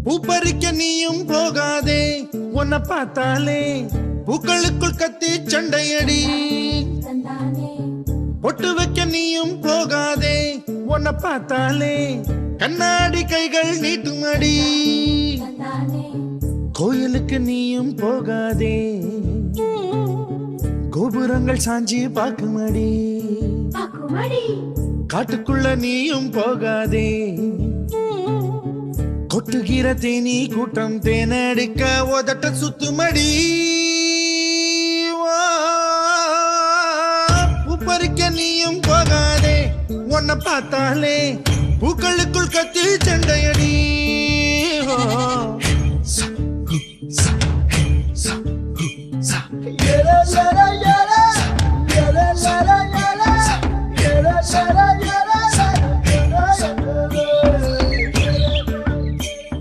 பூப்பறிக்க நீயும் போகாதே, உன்னை பார்த்தாலே பூக்களுக்குள் கத்தி சண்டையடி. பொட்டு வைக்க நீயும் போகாதே, உன்னை பார்த்தாலே கண்ணாடி கைகள் நீட்டுமடி. கோயிலுக்கு நீயும் போகாதே, கோபுரங்கள் சாஞ்சி பாக்குமடி. காட்டுக்குள்ள நீயும் போகாதே, கொட்டுகிற தேனி கூட்டம் தேனடிக்க உதட்ட சுத்துமடி. பூப்பறிக்க நீயும் போகாதே, உன்னை பார்த்தாலே பூக்களுக்குள் கத்தி சண்டையடி.